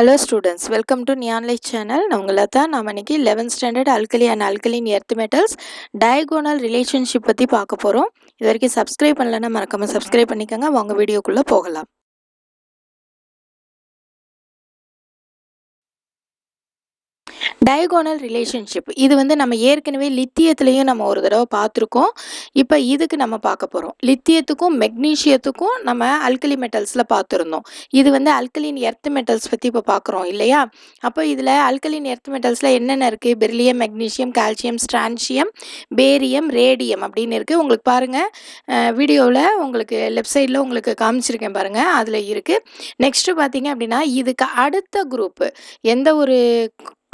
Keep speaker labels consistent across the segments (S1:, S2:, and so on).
S1: Hello students, welcome to Neonlight channel. நாம இன்னைக்கு 11th standard alkali and alkaline earth metals diagonal relationship பத்தி பார்க்க போறோம். இதுவரைக்கும் subscribe பண்ணலனா மறக்காம subscribe பண்ணிக்கங்க. வாங்க வீடியோக்குள்ள போகலாம். diagonal relationship இது வந்து நம்ம ஏற்கனவே லித்தியத்திலையும் நம்ம ஒரு தடவை பார்த்துருக்கோம். இப்போ இதுக்கு நம்ம பார்க்க போகிறோம். லித்தியத்துக்கும் மெக்னீஷியத்துக்கும் நம்ம அல்கலி மெட்டல்ஸில் பார்த்துருந்தோம். இது வந்து அல்கலின் எர்த் மெட்டல்ஸ் பற்றி இப்போ பார்க்குறோம் இல்லையா? அப்போ இதில் அல்கலின் எர்த் மெட்டல்ஸில் என்னென்ன இருக்குது? Beryllium, magnesium, calcium, strontium, barium, radium அப்படின்னு இருக்குது. உங்களுக்கு பாருங்கள், வீடியோவில் உங்களுக்கு லெஃப்ட் சைடில் உங்களுக்கு காமிச்சிருக்கேன் பாருங்கள், அதில் இருக்குது. நெக்ஸ்ட்டு பார்த்தீங்க அப்படின்னா இதுக்கு அடுத்த குரூப்பு எந்த ஒரு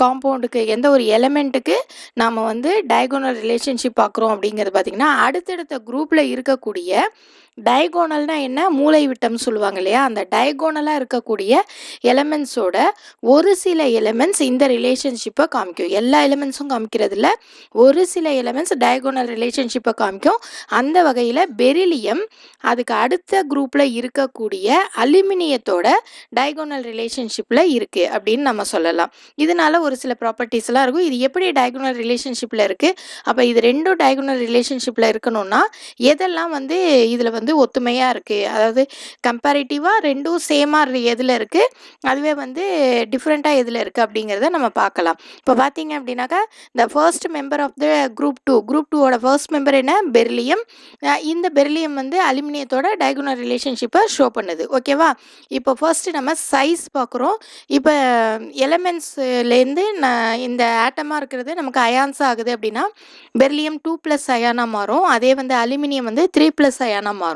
S1: காம்பவுண்டுக்கு எந்த ஒரு எலமெண்ட்டுக்கு நாம் வந்து டயகோனல் ரிலேஷன்ஷிப் பார்க்குறோம் அப்படிங்கிறது பார்த்திங்கன்னா அடுத்தடுத்த குரூப்பில் இருக்கக்கூடிய டயகோனல்னா என்ன, மூளை விட்டம் சொல்லுவாங்க இல்லையா, அந்த டயகோனலாக இருக்கக்கூடிய எலமெண்ட்ஸோட ஒரு சில எலமெண்ட்ஸ் இந்த ரிலேஷன்ஷிப்பை காமிக்கும். எல்லா எலமெண்ட்ஸும் காமிக்கிறதுல ஒரு சில எலமெண்ட்ஸ் டயகோனல் ரிலேஷன்ஷிப்பை காமிக்கும். அந்த வகையில் பெரிலியம் அதுக்கு அடுத்த குரூப்பில் இருக்கக்கூடிய அலுமினியத்தோட டயகோனல் ரிலேஷன்ஷிப்பில் இருக்குது அப்படின்னு நம்ம சொல்லலாம். இதனால ஒரு சில ப்ராப்பர்ட்டிஸ்லாம் இருக்கும். இது எப்படி டயகோனல் ரிலேஷன்ஷிப்பில் இருக்குது, அப்போ இது ரெண்டும் டயகோனல் ரிலேஷன்ஷிப்பில் இருக்கணும்னா எதெல்லாம் வந்து இதில் வந்து ஒத்துமையாக இருக்குது, அதாவது கம்பேரிட்டிவாக ரெண்டும் சேமாக எதில் இருக்குது, அதுவே வந்து டிஃப்ரெண்ட்டாக எதில் இருக்குது அப்படிங்கிறத நம்ம பார்க்கலாம். இப்போ பார்த்தீங்க அப்படின்னாக்கா இந்த first member of the group டூவோட ஃபர்ஸ்ட் மெம்பர் என்ன, பெரிலியம். இந்த பெரிலியம் வந்து அலுமினியத்தோட டயகோனல் ரிலேஷன்ஷிப்பை ஷோ பண்ணுது. ஓகேவா? இப்போ ஃபர்ஸ்ட் நம்ம சைஸ் பார்க்குறோம். இப்போ எலமெண்ட்ஸ்லேருந்து இந்த ஆட்டமாக இருக்கிறது நமக்கு அயான்ஸ் ஆகுது அப்படின்னா பெரிலியம் 2+ அயானாக மாறும். அதே வந்து அலுமினியம் வந்து 3+ அயானாக மாறும்.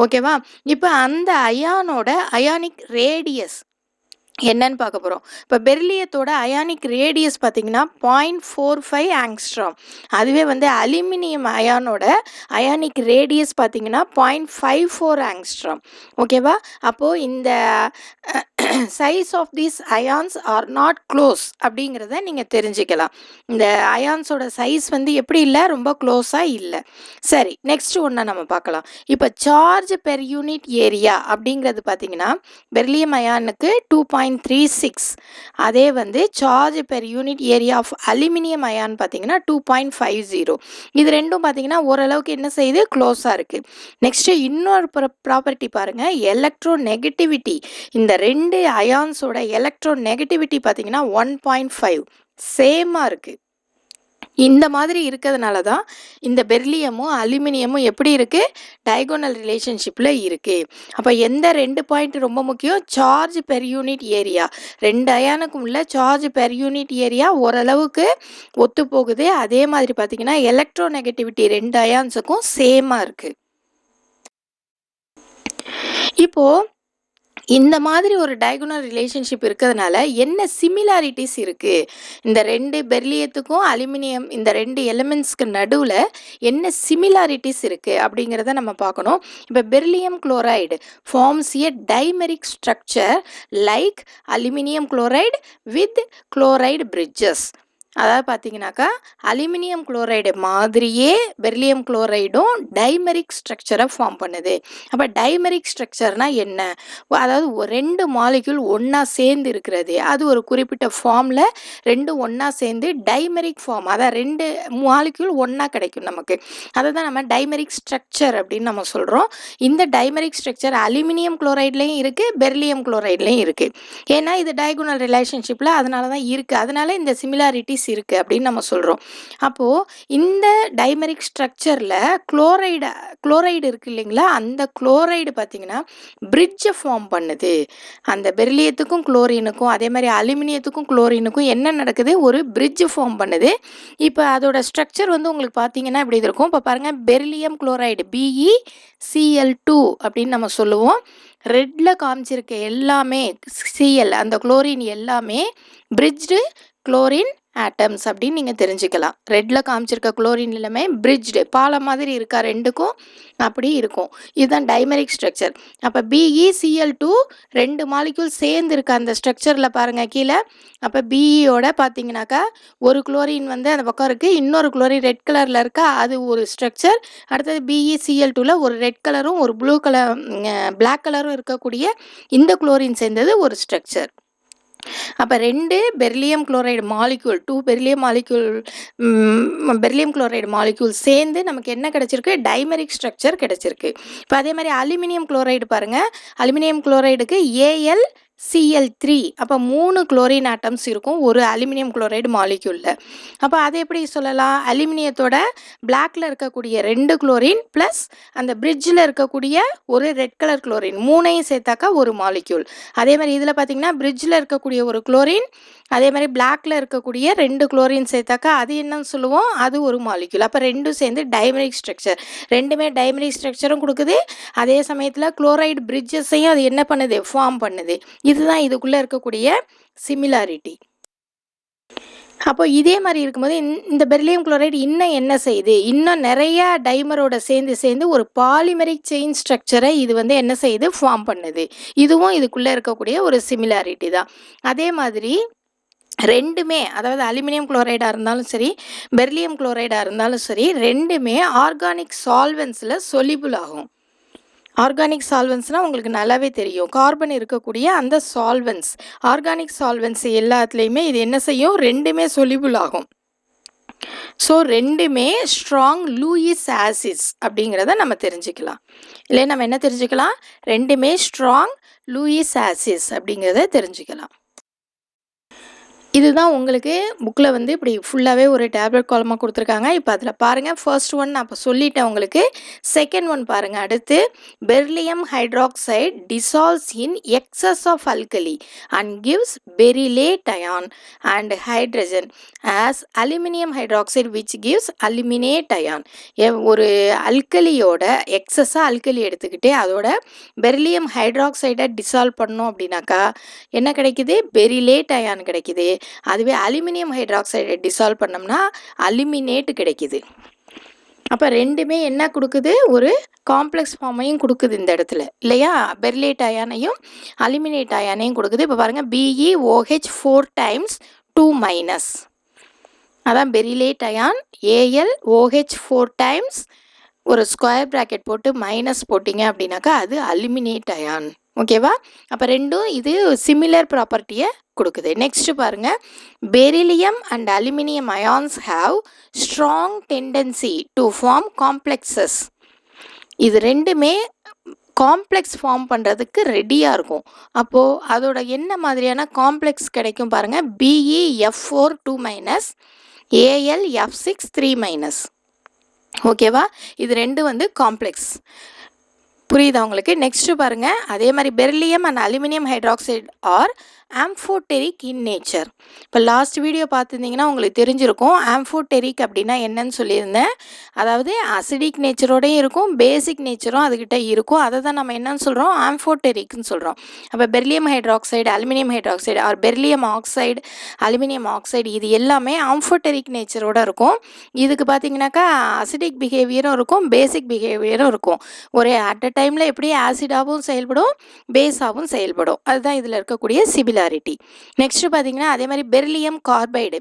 S1: ஓகேவா? இப்போ அந்த அயானோட அயானிக் ரேடியஸ் என்னன்னு பார்க்க போகிறோம். இப்போ பெரிலியத்தோட அயானிக் ரேடியஸ் பார்த்தீங்கன்னா 0.45 ஆங்ஸ்ட்ராம். அதுவே வந்து அலுமினியம் அயானோட அயானிக் ரேடியஸ் பார்த்தீங்கன்னா 0.54 ஆங்ஸ்ட்ராம். ஓகேவா? அப்போது இந்த size of these ions are not close அப்படிங்கிறத நீங்கள் தெரிஞ்சுக்கலாம். இந்த அயான்ஸோட சைஸ் வந்து எப்படி இல்லை, ரொம்ப க்ளோஸாக இல்லை. சரி, நெக்ஸ்ட் ஒன்றை நம்ம பார்க்கலாம். இப்போ சார்ஜ் பெர் யூனிட் ஏரியா அப்படிங்கிறது பார்த்தீங்கன்னா பெரிலியம் அயானுக்கு 2.36. அதே வந்து charge per unit area of aluminium ion பார்த்தீங்கன்னா 2.50. இது ரெண்டும் பார்த்தீங்கன்னா ஓரளவுக்கு என்ன செய்யுது, க்ளோஸாக இருக்குது. நெக்ஸ்ட்டு இன்னொரு ப்ராப்பர்ட்டி பாருங்கள், எலக்ட்ரோ நெகட்டிவிட்டி. இந்த ரெண்டு அயான்ஸோட எலக்ட்ரோ நெகட்டிவிட்டி பார்த்தீங்கன்னா 1.5 சேமாக இருக்குது. இந்த மாதிரி இருக்கிறதுனால தான் இந்த பெரிலியமும் அலுமினியமும் எப்படி இருக்குது, டயகோனல் ரிலேஷன்ஷிப்பில் இருக்குது. அப்போ எந்த ரெண்டு பாயிண்ட் ரொம்ப முக்கியம், சார்ஜ் பெர் யூனிட் ஏரியா. ரெண்டு அயானுக்கும் உள்ள சார்ஜ் பெர் யூனிட் ஏரியா ஓரளவுக்கு ஒத்து போகுது. அதே மாதிரி பார்த்திங்கன்னா எலக்ட்ரோ நெகட்டிவிட்டி ரெண்டு அயான்ஸுக்கும் சேமாக இருக்குது. இப்போது இந்த மாதிரி ஒரு டயகோனல் ரிலேஷன்ஷிப் இருக்கிறதுனால என்ன சிமிலாரிட்டிஸ் இருக்குது, இந்த ரெண்டு பெரிலியத்துக்கும் அலுமினியம் இந்த ரெண்டு எலிமெண்ட்ஸ்க்கு நடுவில் என்ன சிமிலாரிட்டிஸ் இருக்குது அப்படிங்கிறத நம்ம பார்க்கணும். இப்போ beryllium chloride forms a dimeric structure like aluminium chloride with chloride bridges. அதாவது பார்த்தீங்கன்னாக்கா அலுமினியம் குளோரைடு மாதிரியே பெரிலியம் குளோரைடும் டைமெரிக் ஸ்ட்ரக்சரை ஃபார்ம் பண்ணுது. அப்போ டைமெரிக் ஸ்ட்ரக்சர்னால் என்ன, அதாவது ரெண்டு மாலிக்யூல் ஒன்றா சேர்ந்து இருக்கிறது, அது ஒரு குறிப்பிட்ட ஃபார்மில் ரெண்டு ஒன்றா சேர்ந்து டைமெரிக் ஃபார்ம், அதாவது ரெண்டு மாலிக்யூல் ஒன்றா கிடைக்கும் நமக்கு. அதை தான் நம்ம டைமெரிக் ஸ்ட்ரக்சர் அப்படின்னு நம்ம சொல்கிறோம். இந்த டைமெரிக் ஸ்ட்ரக்சர் அலுமினியம் குளோரைட்லேயும் இருக்குது, பெரிலியம் குளோரைட்லேயும் இருக்குது. ஏன்னா இது டயகோனல் ரிலேஷன்ஷிப்பில் அதனால தான் இருக்குது. அதனால இந்த சிமிலாரிட்டிஸ் இருக்குது அப்படின்னு நம்ம சொல்கிறோம். அப்போது இந்த டைமெரிக் ஸ்ட்ரக்சரில் குளோரைடு இருக்குது இல்லைங்களா, அந்த குளோரைடு பார்த்திங்கன்னா பிரிட்ஜை ஃபார்ம் பண்ணுது. அந்த பெரிலியத்துக்கும் குளோரினுக்கும் அதே மாதிரி அலுமினியத்துக்கும் குளோரினுக்கும் என்ன நடக்குது, ஒரு பிரிட்ஜ் ஃபார்ம் பண்ணுது. இப்போ அதோட ஸ்ட்ரக்சர் வந்து உங்களுக்கு பார்த்தீங்கன்னா இப்படி இருக்கும். இப்போ பாருங்கள், பெரிலியம் குளோரைடு BeCl2 அப்படின்னு நம்ம சொல்லுவோம். ரெட்டில் காமிச்சிருக்க எல்லாமே Cl, அந்த குளோரின் எல்லாமே பிரிட்ஜ்டு குளோரின் ஆட்டம்ஸ் அப்படின்னு நீங்கள் தெரிஞ்சுக்கலாம். ரெட்டில் காமிச்சிருக்க குளோரின் எல்லாமே பிரிட்ஜ்டு, பாலம் மாதிரி இருக்கா ரெண்டுக்கும், அப்படி இருக்கும். இதுதான் டைமெரிக் ஸ்ட்ரக்சர். அப்போ BeCl2 ரெண்டு மாலிக்யூல் சேர்ந்து இருக்க அந்த ஸ்ட்ரக்சரில் பாருங்கள் கீழே. அப்போ Beயோட பார்த்தீங்கன்னாக்கா ஒரு குளோரின் வந்து அந்த பக்கம் இருக்குது, இன்னொரு குளோரின் ரெட் கலரில் இருக்கா, அது ஒரு ஸ்ட்ரக்சர். அடுத்தது BeCl2ல ஒரு ரெட் கலரும் ஒரு பிளாக் கலரும் இருக்கக்கூடிய இந்த குளோரின் சேர்ந்தது ஒரு ஸ்ட்ரக்சர். அப்போ 2 beryllium chloride molecule 2 beryllium chloride molecule சேர்ந்து நமக்கு என்ன கிடைச்சிருக்கு, டைமெரிக் ஸ்ட்ரக்சர் கிடைச்சிருக்கு. இப்போ அதே மாதிரி அலுமினியம் குளோரைடு பாருங்கள், அலுமினியம் குளோரைடுக்கு AlCl3, அப்போ 3 குளோரின் ஆட்டம்ஸ் இருக்கும் ஒரு அலுமினியம் குளோரைடு மாலிக்யூலில். அப்போ அதை எப்படி சொல்லலாம், அலுமினியத்தோட பிளாக்ல இருக்கக்கூடிய 2 குளோரின் ப்ளஸ் அந்த பிரிட்ஜில் இருக்கக்கூடிய ஒரு ரெட் கலர் குளோரின், 3ஐயும் சேர்த்தாக்கா ஒரு மாலிக்யூல். அதே மாதிரி இதில் பார்த்தீங்கன்னா பிரிட்ஜில் இருக்கக்கூடிய ஒரு குளோரின், அதே மாதிரி பிளாக்ல இருக்கக்கூடிய 2 குளோரின் சேர்த்தாக்கா அது என்னன்னு சொல்லுவோம், அது ஒரு மாலிக்யூல். அப்போ ரெண்டும் சேர்ந்து டைமெரிக் ஸ்ட்ரக்சர், ரெண்டுமே டைமெரிக் ஸ்ட்ரக்சரும் கொடுக்குது, அதே சமயத்தில் குளோரைடு பிரிட்ஜஸையும் அது என்ன பண்ணுது, ஃபார்ம் பண்ணுது. இதுதான் இதுக்குள்ளே இருக்கக்கூடிய சிமிலாரிட்டி. அப்போ இதே மாதிரி இருக்கும்போது இந்த பெரிலியம் குளோரைடு இன்னும் என்ன செய்யுது, இன்னும் நிறையா டைமரோட சேர்ந்து ஒரு பாலிமெரிக் செயின் ஸ்ட்ரக்சரை இது வந்து என்ன செய்யுது, ஃபார்ம் பண்ணுது. இதுவும் இதுக்குள்ளே இருக்கக்கூடிய ஒரு சிமிலாரிட்டி தான். அதே மாதிரி ரெண்டுமே, அதாவது அலுமினியம் குளோரைடாக இருந்தாலும் சரி, பெரிலியம் குளோரைடாக இருந்தாலும் சரி, ரெண்டுமே ஆர்கானிக் சால்வென்ஸில் சொலிபிள் ஆகும். ஆர்கானிக் சால்வென்ட்ஸ்னால் உங்களுக்கு நல்லாவே தெரியும், கார்பன் இருக்கக்கூடிய அந்த சால்வென்ட்ஸ், ஆர்கானிக் சால்வென்ட்ஸ் எல்லாத்துலேயுமே இது என்ன செய்யும், ரெண்டுமே சொலிபிள் ஆகும். ஸோ ரெண்டுமே ஸ்ட்ராங் லூயிஸ் ஆசிட்ஸ் அப்படிங்கிறத நம்ம தெரிஞ்சுக்கலாம். இல்லை நம்ம என்ன தெரிஞ்சுக்கலாம், ரெண்டுமே ஸ்ட்ராங் லூயிஸ் ஆசிட்ஸ் அப்படிங்கிறத தெரிஞ்சுக்கலாம். இதுதான் உங்களுக்கு புக்கில் வந்து இப்படி ஃபுல்லாகவே ஒரு டேப்லெட் காலமாக கொடுத்துருக்காங்க. இப்போ அதில் பாருங்கள், ஃபர்ஸ்ட் ஒன் நான் இப்போ சொல்லிட்டேன் உங்களுக்கு. செகண்ட் ஒன் பாருங்கள், அடுத்து beryllium hydroxide dissolves in excess of alkali and gives beryllate ion and hydrogen as aluminium hydroxide which gives aluminate ion. ஒரு அல்கலியோட எக்ஸஸாக அல்கலி எடுத்துக்கிட்டு அதோட பெரிலியம் ஹைட்ராக்சைடை டிசால்வ் பண்ணோம் அப்படின்னாக்கா என்ன கிடைக்குது, பெரிலேட் அயான் கிடைக்குது. அதுவே அலுமினியம் ஹைட்ராக்சைடை டிசால்வ் பண்ணோம்னா அலுமினேட் கிடைக்குது. அப்போ ரெண்டுமே என்ன கொடுக்குது, ஒரு காம்ப்ளெக்ஸ் ஃபார்மையும் கொடுக்குது இந்த இடத்துல இல்லையா, பெரிலேட் அயானையும் அலுமினேட் அயானையும் கொடுக்குது. இப்போ பாருங்கள், BeOH 4 times 2-, அதான் பெரிலேட் அயான். AlOH 4 times ஒரு ஸ்கொயர் ப்ராக்கெட் போட்டு மைனஸ் போட்டிங்க அப்படின்னாக்கா அது அலுமினேட் அயான். ஓகேவா, அப்போ ரெண்டும் இது சிமிலர் ப்ராப்பர்ட்டியை கொடுக்குது. நெக்ஸ்ட் பாருங்க, beryllium and aluminium ions have strong tendency to form complexes. இது ரெண்டுமே காம்ப்ளெக்ஸ் ஃபார்ம் பண்ணுறதுக்கு ரெடியாக இருக்கும். அப்போது அதோட என்ன மாதிரியான காம்ப்ளெக்ஸ் கிடைக்கும் பாருங்கள், BeF4 2-, AlF6 3-. ஓகேவா, இது ரெண்டு வந்து காம்ப்ளெக்ஸ். புரியுதா உங்களுக்கு? நெக்ஸ்ட்டு பாருங்கள், அதே மாதிரி beryllium and aluminium hydroxide are amphoteric in nature. இப்போ லாஸ்ட் வீடியோ பார்த்துருந்தீங்கன்னா உங்களுக்கு தெரிஞ்சிருக்கும் ஆம்ஃபோடெரிக் அப்படின்னா என்னன்னு சொல்லியிருந்தேன். அதாவது அசிடிக் நேச்சரோடையும் இருக்கும், பேசிக் நேச்சரும் அதுக்கிட்ட இருக்கும். அதை தான் நம்ம என்னன்னு சொல்கிறோம், ஆம்ஃபோடெரிக்னு சொல்கிறோம். அப்போ beryllium hydroxide, aluminium hydroxide or beryllium oxide, aluminium oxide இது எல்லாமே ஆம்ஃபோடெரிக் நேச்சரோட இருக்கும். இதுக்கு பார்த்தீங்கன்னாக்கா அசிடிக் பிஹேவியரும் இருக்கும், பேசிக் பிஹேவியரும் இருக்கும். ஒரு அட் அ டைமில் எப்படி ஆசிடாகவும் செயல்படும், பேஸாகவும் செயல்படும். அதுதான் இதில் இருக்கக்கூடிய சிமிலாரிட்டி. நெக்ஸ்ட் பார்த்தீங்கன்னா அதே மாதிரி பெரிலியம் கார்பைடு,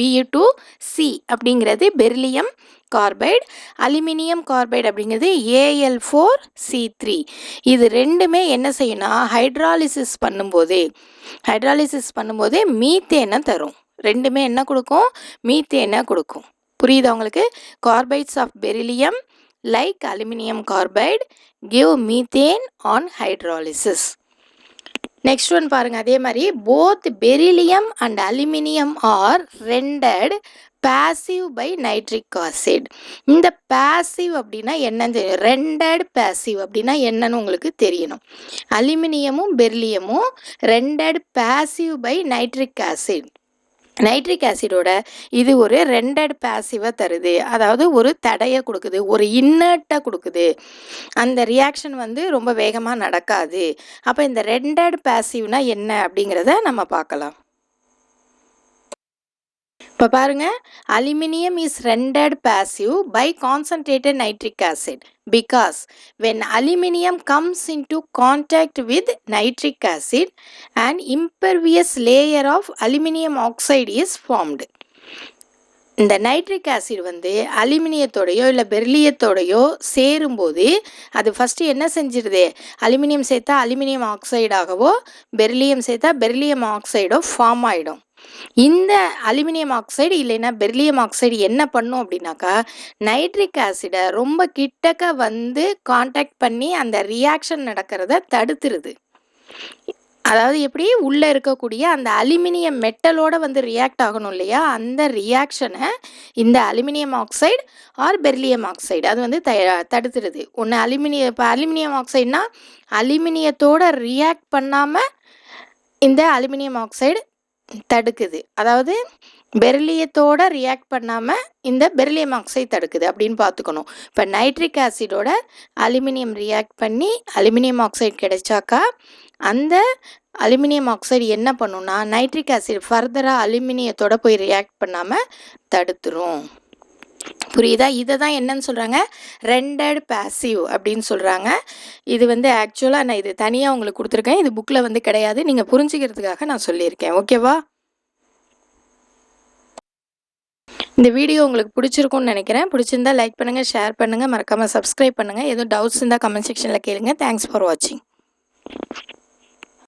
S1: Be2C அப்படிங்கிறது பெரிலியம் கார்பைடு, அலுமினியம் கார்பைடு அப்படிங்கிறது Al4C3. இது ரெண்டுமே என்ன செய்யணும்னா ஹைட்ராலிசிஸ் பண்ணும்போது மீத்தேனை தரும். ரெண்டுமே என்ன கொடுக்கும், மீத்தேனை கொடுக்கும். புரியுதா உங்களுக்கு? Carbides of beryllium like aluminum carbide give methane on hydrolysis. Next one பாருங்க, அதே மாதிரி both beryllium and aluminum are rendered passive by nitric acid. இந்த passive அப்படின்னா என்னன்னு தெரியும், rendered passive அப்படின்னா என்னன்னு உங்களுக்கு தெரியணும். அலுமினியமும் பெரிலியமும் rendered passive by nitric acid. Nitric ஆசிடோட இது ஒரு ரெண்டட் பேசிவை தருது, அதாவது ஒரு தடையை கொடுக்குது, ஒரு இன்னர்ட்டை கொடுக்குது. அந்த ரியாக்ஷன் வந்து ரொம்ப வேகமாக நடக்காது. அப்போ இந்த ரெண்டட் பேசிவ்னா என்ன அப்படிங்கிறத நம்ம பார்க்கலாம். இப்போ பாருங்க, aluminium is rented passive by concentrated nitric acid because when aluminum comes into contact with nitric acid an impervious layer of aluminum oxide is formed. இந்த நைட்ரிக் ஆசிட் வந்து அலுமினியத்தோடையோ இல்லை பெரிலியத்தோடையோ சேரும்போது அது ஃபஸ்ட்டு என்ன செஞ்சிருது, அலுமினியம் சேர்த்தா அலுமினியம் ஆக்சைடாகவோ பெரிலியம் சேர்த்தா beryllium ஆக்சைடோ form ஆகிடும். இந்த அலுமினியம் ஆக்சைடு இல்லைன்னா பெரிலியம் ஆக்சைடு என்ன பண்ணும் அப்படின்னாக்கா, நைட்ரிக் ஆசிடை ரொம்ப கிட்டக்க வந்து காண்டாக்ட் பண்ணி அந்த ரியாக்ஷன் நடக்கிறத தடுத்துருது. அதாவது எப்படி உள்ளே இருக்கக்கூடிய அந்த அலுமினியம் மெட்டலோட வந்து ரியாக்ட் ஆகணும் இல்லையா, அந்த ரியாக்ஷனை இந்த aluminium oxide or beryllium oxide அது வந்து தடுத்துருது. ஒன்று இப்போ அலுமினியம் ஆக்சைடுனா அலுமினியத்தோட ரியாக்ட் பண்ணாமல் இந்த அலுமினியம் ஆக்சைடு தடுக்குது. அதாவது பெரிலியத்தோட ரியாக்ட் பண்ணாமல் இந்த பெரிலியம் ஆக்சைடு தடுக்குது அப்படின்னு பார்த்துக்கணும். இப்போ நைட்ரிக் ஆசிடோட அலுமினியம் ரியாக்ட் பண்ணி அலுமினியம் ஆக்சைடு கிடைச்சாக்கா அந்த அலுமினியம் ஆக்சைடு என்ன பண்ணுன்னா நைட்ரிக் ஆசிட் ஃபர்தராக அலுமினியத்தோட போய் ரியாக்ட் பண்ணாமல் தடுத்துரும். புரியுதா? இதை தான் என்னன்னு சொல்கிறாங்க, ரெண்டட் பேசிவ் அப்படின்னு சொல்கிறாங்க. இது வந்து ஆக்சுவலாக நான் இது தனியாக உங்களுக்கு கொடுத்துருக்கேன், இது புக்கில் வந்து கிடையாது, நீங்கள் புரிஞ்சுக்கிறதுக்காக நான் சொல்லியிருக்கேன். ஓகேவா? இந்த வீடியோ உங்களுக்கு பிடிச்சிருக்கும்னு நினைக்கிறேன். பிடிச்சிருந்தா லைக் பண்ணுங்கள், ஷேர் பண்ணுங்கள், மறக்காமல் சப்ஸ்கிரைப் பண்ணுங்கள். எதுவும் டவுட்ஸ் இருந்தால் கமெண்ட் செக்ஷனில் கேளுங்க. தேங்க்ஸ் ஃபார் வாட்சிங்.